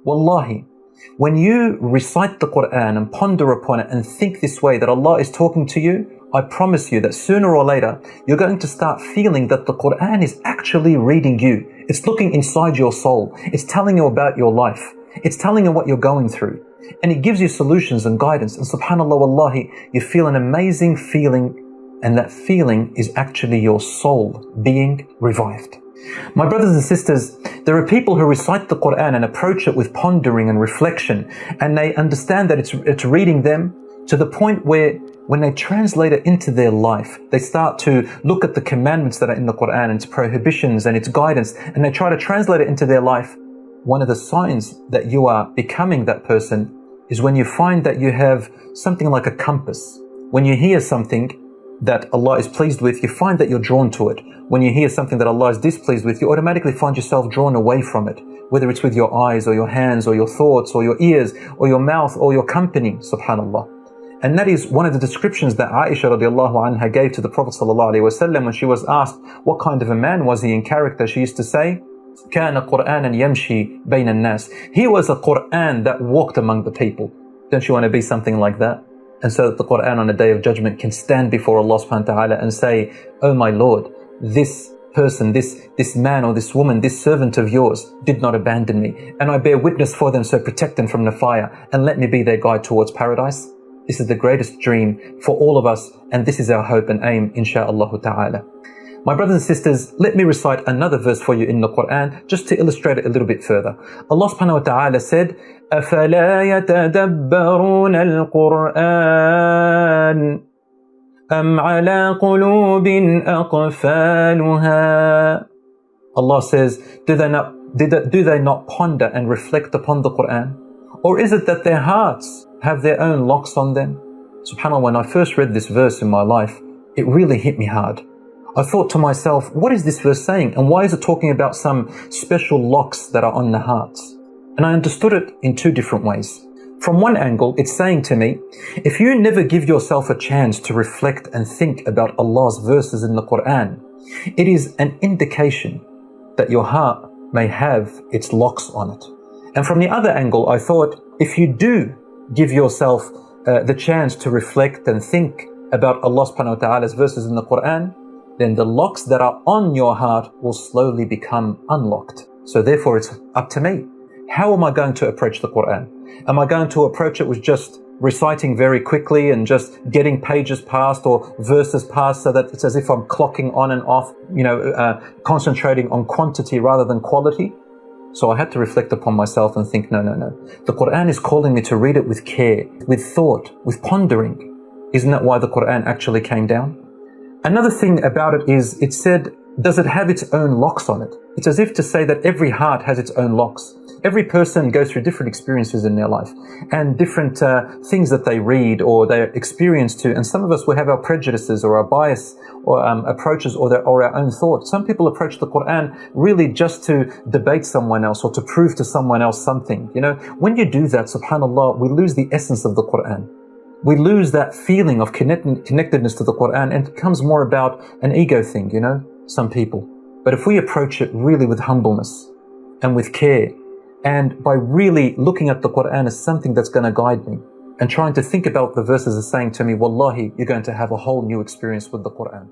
Wallahi, when you recite the Qur'an and ponder upon it and think this way, that Allah is talking to you, I promise you that sooner or later, you're going to start feeling that the Qur'an is actually reading you. It's looking inside your soul. It's telling you about your life. It's telling you what you're going through. And it gives you solutions and guidance. And subhanAllah, wallahi, you feel an amazing feeling, and that feeling is actually your soul being revived. My brothers and sisters, there are people who recite the Qur'an and approach it with pondering and reflection, and they understand that it's reading them to the point where when they translate it into their life, they start to look at the commandments that are in the Qur'an and its prohibitions and its guidance, and they try to translate it into their life. One of the signs that you are becoming that person is when you find that you have something like a compass. When you hear something that Allah is pleased with, you find that you're drawn to it. When you hear something that Allah is displeased with, you automatically find yourself drawn away from it, whether it's with your eyes or your hands or your thoughts or your ears or your mouth or your company, subhanAllah. And that is one of the descriptions that Aisha radiallahu anha gave to the Prophet sallallahu alaihi wasallam when she was asked what kind of a man was he in character. She used to say, كَانَ قُرْآنًا يَمْشِي بَيْنَ النَّاسِ. He was a Qur'an that walked among the people. Don't you want to be something like that? And so that the Qur'an on the Day of Judgment can stand before Allah subhanahu wa ta'ala and say, oh my Lord, this person, this man or this woman, this servant of yours did not abandon me. And I bear witness for them, so protect them from the fire and let me be their guide towards paradise. This is the greatest dream for all of us, and this is our hope and aim, insha'Allah ta'ala. My brothers and sisters, let me recite another verse for you in the Qur'an just to illustrate it a little bit further. Allah subhanahu wa ta'ala said, أَفَلَا يَتَدَبَّرُونَ الْقُرْآنَ أَمْ عَلَىٰ قُلُوبٍ أَقْفَالُهَا. Allah says, do they not ponder and reflect upon the Qur'an? Or is it that their hearts have their own locks on them? SubhanAllah, when I first read this verse in my life, it really hit me hard. I thought to myself, what is this verse saying? And why is it talking about some special locks that are on the hearts? And I understood it in two different ways. From one angle, it's saying to me, if you never give yourself a chance to reflect and think about Allah's verses in the Qur'an, it is an indication that your heart may have its locks on it. And from the other angle, I thought, if you do give yourself the chance to reflect and think about Allah subhanahu wa ta'ala's verses in the Qur'an, then the locks that are on your heart will slowly become unlocked. So therefore, it's up to me. How am I going to approach the Qur'an? Am I going to approach it with just reciting very quickly and just getting pages past or verses past so that it's as if I'm clocking on and off, concentrating on quantity rather than quality? So I had to reflect upon myself and think, no. The Qur'an is calling me to read it with care, with thought, with pondering. Isn't that why the Qur'an actually came down? Another thing about it is, it said, does it have its own locks on it? It's as if to say that every heart has its own locks. Every person goes through different experiences in their life and different things that they read or they experience to. And some of us will have our prejudices or our bias or approaches or our own thoughts. Some people approach the Qur'an really just to debate someone else or to prove to someone else something. When you do that, subhanAllah, we lose the essence of the Qur'an. We lose that feeling of connectedness to the Qur'an, and it becomes more about an ego thing, some people. But if we approach it really with humbleness and with care, and by really looking at the Qur'an as something that's going to guide me, and trying to think about the verses as saying to me, wallahi, you're going to have a whole new experience with the Qur'an.